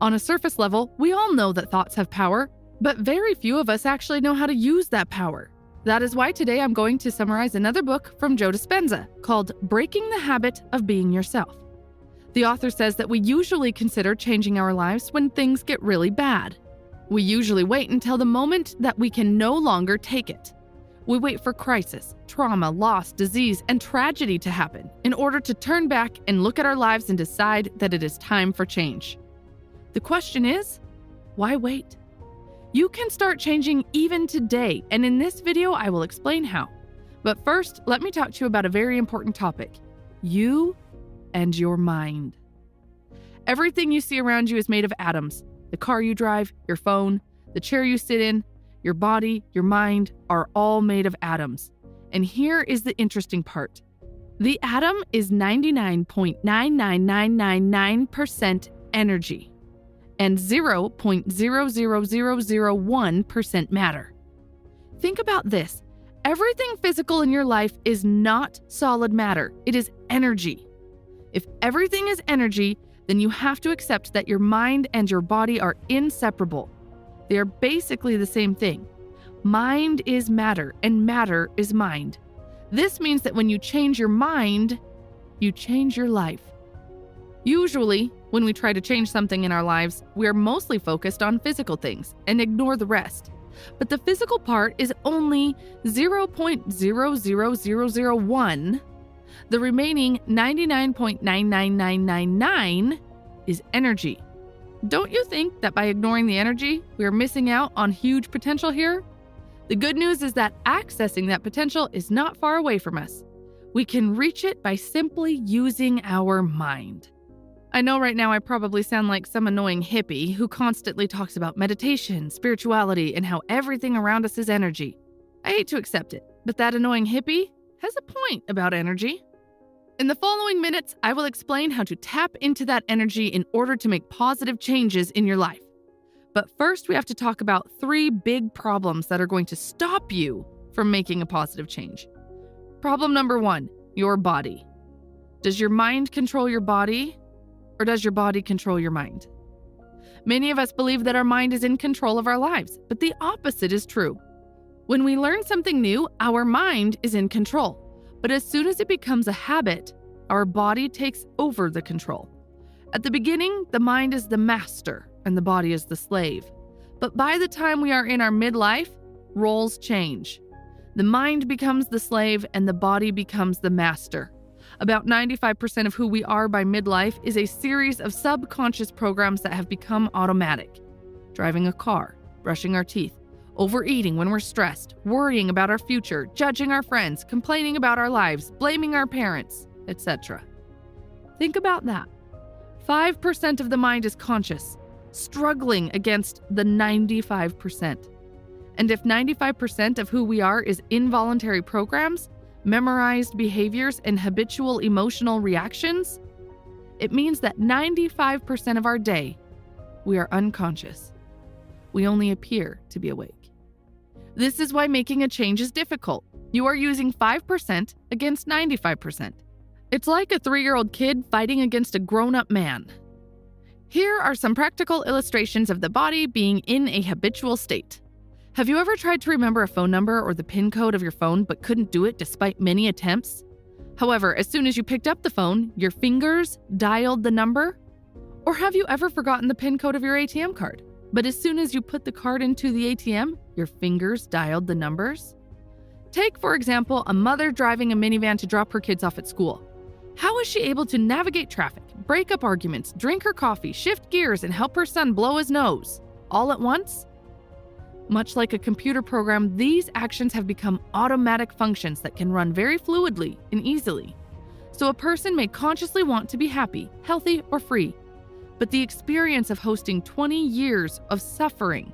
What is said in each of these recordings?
On a surface level, we all know that thoughts have power, but very few of us actually know how to use that power. That is why today I'm going to summarize another book from Joe Dispenza called Breaking the Habit of Being Yourself. The author says that we usually consider changing our lives when things get really bad. We usually wait until the moment that we can no longer take it. We wait for crisis, trauma, loss, disease, and tragedy to happen in order to turn back and look at our lives and decide that it is time for change. The question is, why wait? You can start changing even today, and in this video, I will explain how. But first, let me talk to you about a very important topic: you and your mind. Everything you see around you is made of atoms. The car you drive, your phone, the chair you sit in, your body, your mind are all made of atoms. And here is the interesting part. The atom is 99.99999% energy and 0.00001% matter. Think about this. Everything physical in your life is not solid matter. It is energy. If everything is energy, then you have to accept that your mind and your body are inseparable. They are basically the same thing. Mind is matter, and matter is mind. This means that when you change your mind, you change your life. Usually, when we try to change something in our lives, we are mostly focused on physical things and ignore the rest. But the physical part is only 0.00001. The remaining 99.99999 is energy. Don't you think that by ignoring the energy, we are missing out on huge potential here? The good news is that accessing that potential is not far away from us. We can reach it by simply using our mind. I know right now I probably sound like some annoying hippie who constantly talks about meditation, spirituality, and how everything around us is energy. I hate to accept it, but that annoying hippie has a point about energy. In the following minutes, I will explain how to tap into that energy in order to make positive changes in your life. But first, we have to talk about 3 big problems that are going to stop you from making a positive change. Problem number 1, your body. Does your mind control your body, or does your body control your mind? Many of us believe that our mind is in control of our lives, but the opposite is true. When we learn something new, our mind is in control. But as soon as it becomes a habit, our body takes over the control. At the beginning, the mind is the master and the body is the slave. But by the time we are in our midlife, roles change. The mind becomes the slave and the body becomes the master. About 95% of who we are by midlife is a series of subconscious programs that have become automatic. Driving a car, brushing our teeth, overeating when we're stressed, worrying about our future, judging our friends, complaining about our lives, blaming our parents, etc. Think about that. 5% of the mind is conscious, struggling against the 95%. And if 95% of who we are is involuntary programs, memorized behaviors, and habitual emotional reactions, it means that 95% of our day, we are unconscious. We only appear to be awake. This is why making a change is difficult. You are using 5% against 95%. It's like a 3-year-old kid fighting against a grown-up man. Here are some practical illustrations of the body being in a habitual state. Have you ever tried to remember a phone number or the PIN code of your phone but couldn't do it despite many attempts? However, as soon as you picked up the phone, your fingers dialed the number? Or have you ever forgotten the PIN code of your ATM card? But as soon as you put the card into the ATM, your fingers dialed the numbers? Take, for example, a mother driving a minivan to drop her kids off at school. How is she able to navigate traffic, break up arguments, drink her coffee, shift gears, and help her son blow his nose, all at once? Much like a computer program, these actions have become automatic functions that can run very fluidly and easily. So a person may consciously want to be happy, healthy, or free, but the experience of hosting 20 years of suffering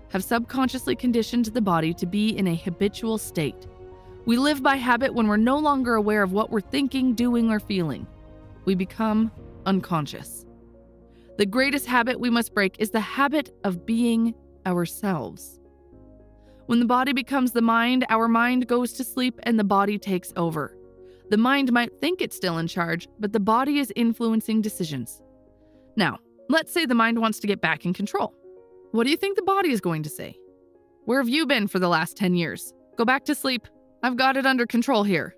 have subconsciously conditioned the body to be in a habitual state. We live by habit when we're no longer aware of what we're thinking, doing, or feeling. We become unconscious. The greatest habit we must break is the habit of being ourselves. When the body becomes the mind, our mind goes to sleep and the body takes over. The mind might think it's still in charge, but the body is influencing decisions. Now, Let's say the mind wants to get back in control. What do you think the body is going to say? Where have you been for the last 10 years? Go back to sleep. I've got it under control here.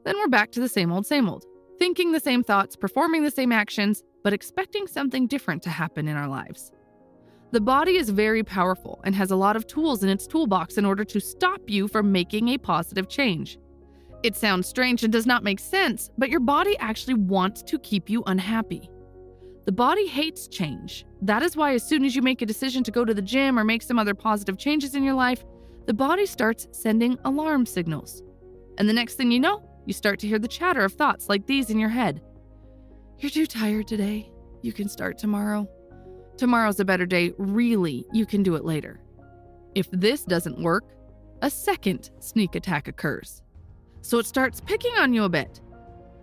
Then we're back to the same old, thinking the same thoughts, performing the same actions, but expecting something different to happen in our lives. The body is very powerful and has a lot of tools in its toolbox in order to stop you from making a positive change. It sounds strange and does not make sense, but your body actually wants to keep you unhappy. The body hates change. That is why as soon as you make a decision to go to the gym or make some other positive changes in your life, the body starts sending alarm signals. And the next thing you know, you start to hear the chatter of thoughts like these in your head. You're too tired today. You can start tomorrow. Tomorrow's a better day. Really, you can do it later. If this doesn't work, a second sneak attack occurs. So it starts picking on you a bit.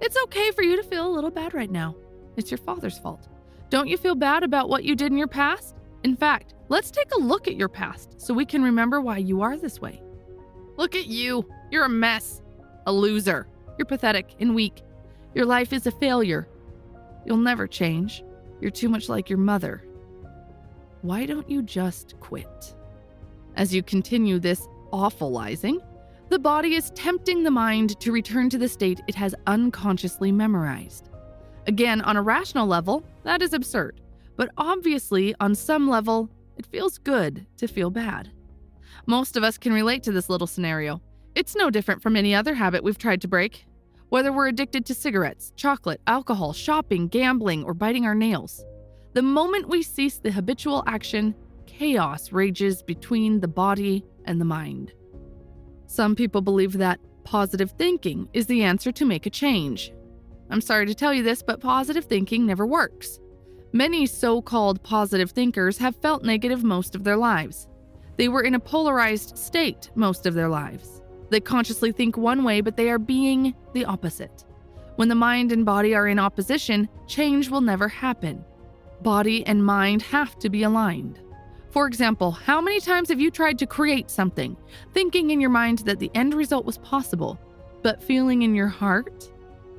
It's okay for you to feel a little bad right now. It's your father's fault. Don't you feel bad about what you did in your past? In fact, let's take a look at your past so we can remember why you are this way. Look at you. You're a mess. A loser. You're pathetic and weak. Your life is a failure. You'll never change. You're too much like your mother. Why don't you just quit? As you continue this awfulizing, the body is tempting the mind to return to the state it has unconsciously memorized. Again, on a rational level, that is absurd. But obviously, on some level, it feels good to feel bad. Most of us can relate to this little scenario. It's no different from any other habit we've tried to break. Whether we're addicted to cigarettes, chocolate, alcohol, shopping, gambling, or biting our nails. The moment we cease the habitual action, chaos rages between the body and the mind. Some people believe that positive thinking is the answer to make a change. I'm sorry to tell you this, but positive thinking never works. Many so-called positive thinkers have felt negative most of their lives. They were in a polarized state most of their lives. They consciously think one way, but they are being the opposite. When the mind and body are in opposition, change will never happen. Body and mind have to be aligned. For example, how many times have you tried to create something, thinking in your mind that the end result was possible, but feeling in your heart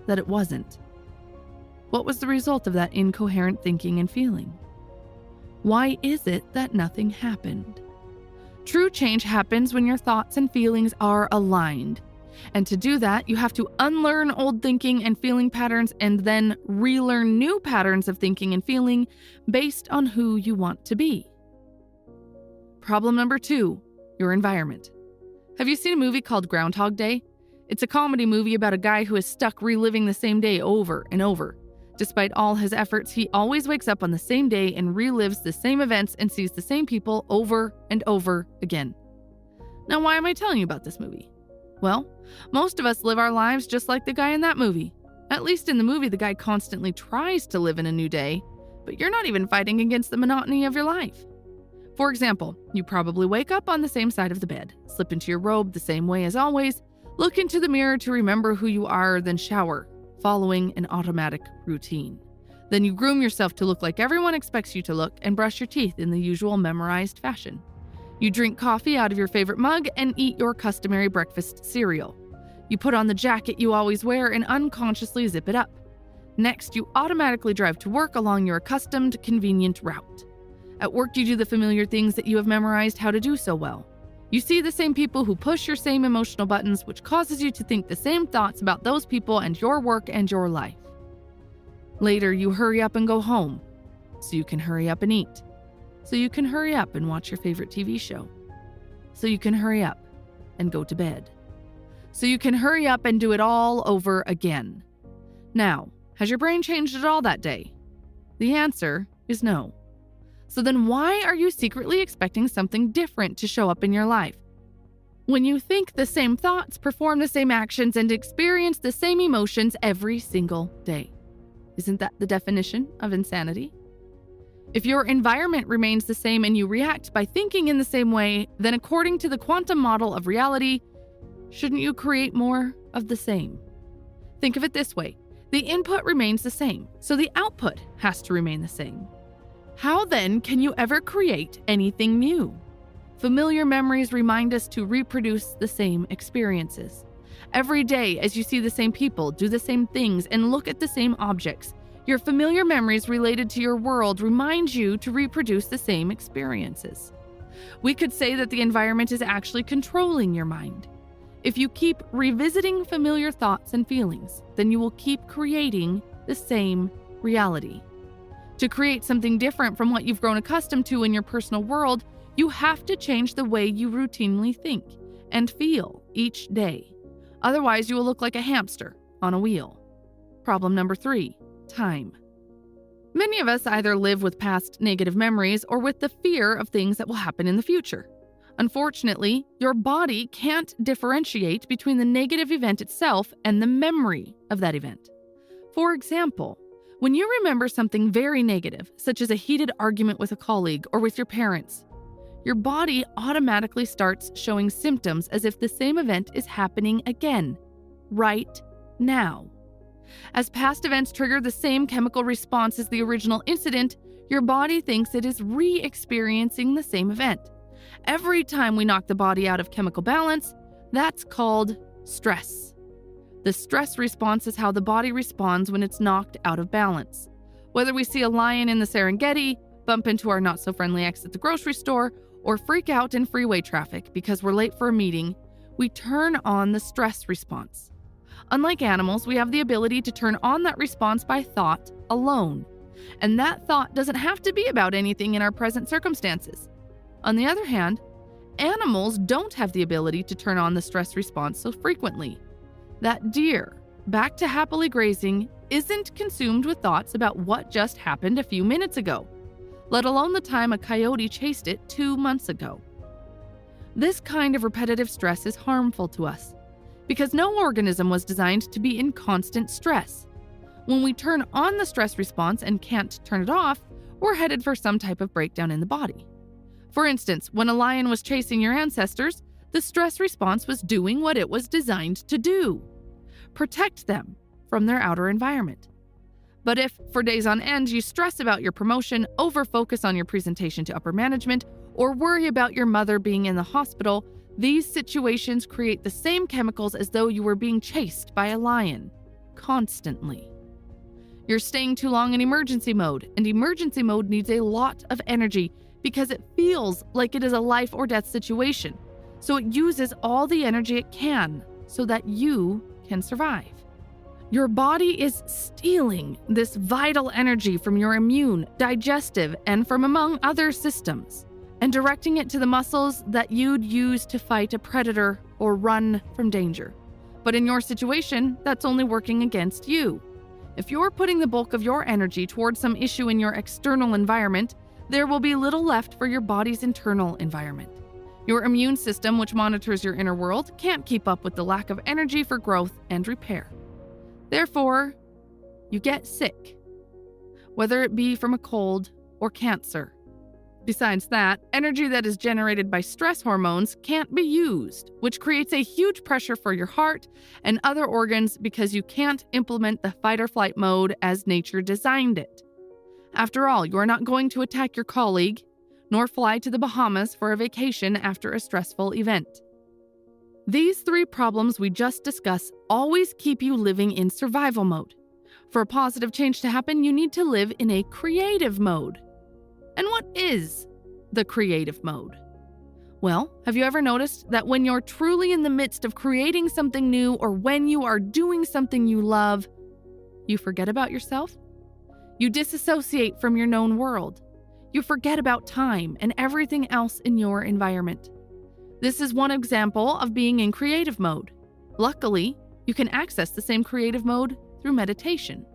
that it wasn't? What was the result of that incoherent thinking and feeling? Why is it that nothing happened? True change happens when your thoughts and feelings are aligned. And to do that, you have to unlearn old thinking and feeling patterns and then relearn new patterns of thinking and feeling based on who you want to be. Problem number 2, your environment. Have you seen a movie called Groundhog Day? It's a comedy movie about a guy who is stuck reliving the same day over and over. Despite all his efforts, he always wakes up on the same day and relives the same events and sees the same people over and over again. Now, why am I telling you about this movie? Well, most of us live our lives just like the guy in that movie. At least in the movie, the guy constantly tries to live in a new day, but you're not even fighting against the monotony of your life. For example, you probably wake up on the same side of the bed, slip into your robe the same way as always, look into the mirror to remember who you are, then shower, following an automatic routine. Then you groom yourself to look like everyone expects you to look and brush your teeth in the usual memorized fashion. You drink coffee out of your favorite mug and eat your customary breakfast cereal. You put on the jacket you always wear and unconsciously zip it up. Next, you automatically drive to work along your accustomed, convenient route. At work, you do the familiar things that you have memorized how to do so well. You see the same people who push your same emotional buttons, which causes you to think the same thoughts about those people and your work and your life. Later, you hurry up and go home, so you can hurry up and eat. So you can hurry up and watch your favorite TV show. So you can hurry up and go to bed. So you can hurry up and do it all over again. Now, has your brain changed at all that day? The answer is no. So then why are you secretly expecting something different to show up in your life? When you think the same thoughts, perform the same actions, and experience the same emotions every single day. Isn't that the definition of insanity? If your environment remains the same and you react by thinking in the same way, then according to the quantum model of reality, shouldn't you create more of the same? Think of it this way. The input remains the same, so the output has to remain the same. How then can you ever create anything new? Familiar memories remind us to reproduce the same experiences. Every day, as you see the same people, do the same things, and look at the same objects, Your familiar memories related to your world remind you to reproduce the same experiences. We could say that the environment is actually controlling your mind. If you keep revisiting familiar thoughts and feelings, then you will keep creating the same reality. To create something different from what you've grown accustomed to in your personal world, you have to change the way you routinely think and feel each day. Otherwise, you will look like a hamster on a wheel. Problem number 3, time. Many of us either live with past negative memories or with the fear of things that will happen in the future. Unfortunately, your body can't differentiate between the negative event itself and the memory of that event. For example, when you remember something very negative, such as a heated argument with a colleague or with your parents, your body automatically starts showing symptoms as if the same event is happening again, right now. As past events trigger the same chemical response as the original incident, your body thinks it is re-experiencing the same event. Every time we knock the body out of chemical balance, that's called stress. The stress response is how the body responds when it's knocked out of balance. Whether we see a lion in the Serengeti, bump into our not-so-friendly ex at the grocery store, or freak out in freeway traffic because we're late for a meeting, we turn on the stress response. Unlike animals, we have the ability to turn on that response by thought alone. And that thought doesn't have to be about anything in our present circumstances. On the other hand, animals don't have the ability to turn on the stress response so frequently. That deer, back to happily grazing, isn't consumed with thoughts about what just happened a few minutes ago, let alone the time a coyote chased it 2 months ago. This kind of repetitive stress is harmful to us because no organism was designed to be in constant stress. When we turn on the stress response and can't turn it off, we're headed for some type of breakdown in the body. For instance, when a lion was chasing your ancestors, the stress response was doing what it was designed to do: protect them from their outer environment. But if, for days on end, you stress about your promotion, over-focus on your presentation to upper management, or worry about your mother being in the hospital, these situations create the same chemicals as though you were being chased by a lion, constantly. You're staying too long in emergency mode, and emergency mode needs a lot of energy because it feels like it is a life or death situation. So it uses all the energy it can so that you can survive. Your body is stealing this vital energy from your immune, digestive, and from among other systems, and directing it to the muscles that you'd use to fight a predator or run from danger. But in your situation, that's only working against you. If you're putting the bulk of your energy towards some issue in your external environment, there will be little left for your body's internal environment. Your immune system, which monitors your inner world, can't keep up with the lack of energy for growth and repair. Therefore, you get sick, whether it be from a cold or cancer. Besides that, energy that is generated by stress hormones can't be used, which creates a huge pressure for your heart and other organs because you can't implement the fight or flight mode as nature designed it. After all, you're not going to attack your colleague, nor fly to the Bahamas for a vacation after a stressful event. These 3 problems we just discussed always keep you living in survival mode. For a positive change to happen, you need to live in a creative mode. And what is the creative mode? Well, have you ever noticed that when you're truly in the midst of creating something new or when you are doing something you love, you forget about yourself? You disassociate from your known world. You forget about time and everything else in your environment. This is one example of being in creative mode. Luckily, you can access the same creative mode through meditation.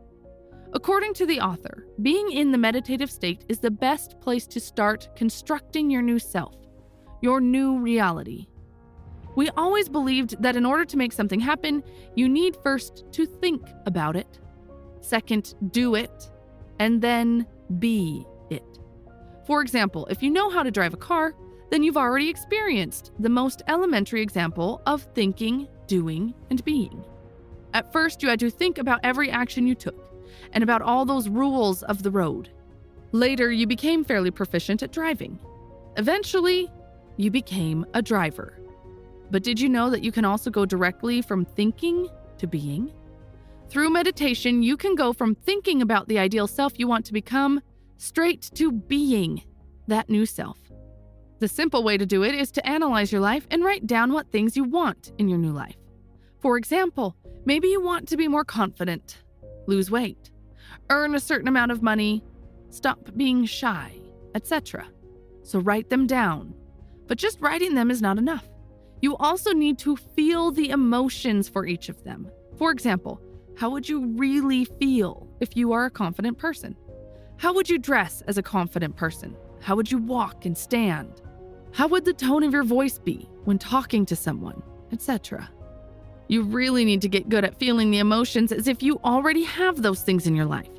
According to the author, being in the meditative state is the best place to start constructing your new self, your new reality. We always believed that in order to make something happen, you need first to think about it, second, do it, and then be it. For example, if you know how to drive a car, then you've already experienced the most elementary example of thinking, doing, and being. At first, you had to think about every action you took and about all those rules of the road. Later, you became fairly proficient at driving. Eventually, you became a driver. But did you know that you can also go directly from thinking to being? Through meditation, you can go from thinking about the ideal self you want to become straight to being that new self. The simple way to do it is to analyze your life and write down what things you want in your new life. For example, maybe you want to be more confident, lose weight, earn a certain amount of money, stop being shy, etc. So write them down. But just writing them is not enough. You also need to feel the emotions for each of them. For example, how would you really feel if you are a confident person? How would you dress as a confident person? How would you walk and stand? How would the tone of your voice be when talking to someone, etc.? You really need to get good at feeling the emotions as if you already have those things in your life.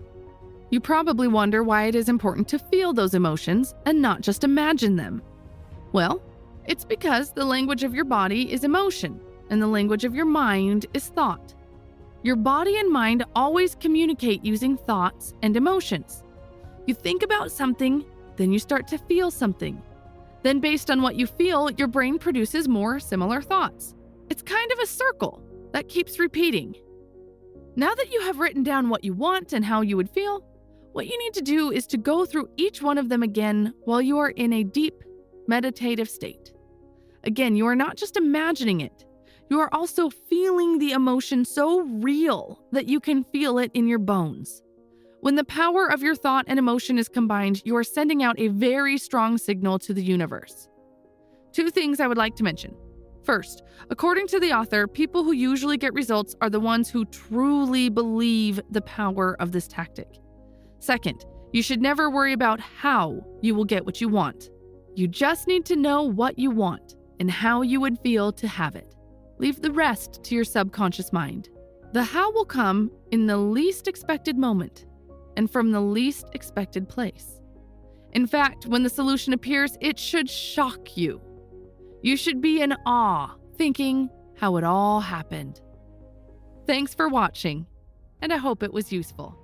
You probably wonder why it is important to feel those emotions and not just imagine them. Well, it's because the language of your body is emotion and the language of your mind is thought. Your body and mind always communicate using thoughts and emotions. You think about something, then you start to feel something. Then based on what you feel, your brain produces more similar thoughts. It's kind of a circle that keeps repeating. Now that you have written down what you want and how you would feel, what you need to do is to go through each one of them again while you are in a deep, meditative state. Again, you are not just imagining it. You are also feeling the emotion so real that you can feel it in your bones. When the power of your thought and emotion is combined, you are sending out a very strong signal to the universe. 2 things I would like to mention. First, according to the author, people who usually get results are the ones who truly believe the power of this tactic. Second, you should never worry about how you will get what you want. You just need to know what you want and how you would feel to have it. Leave the rest to your subconscious mind. The how will come in the least expected moment and from the least expected place. In fact, when the solution appears, it should shock you. You should be in awe, thinking how it all happened. Thanks for watching, and I hope it was useful.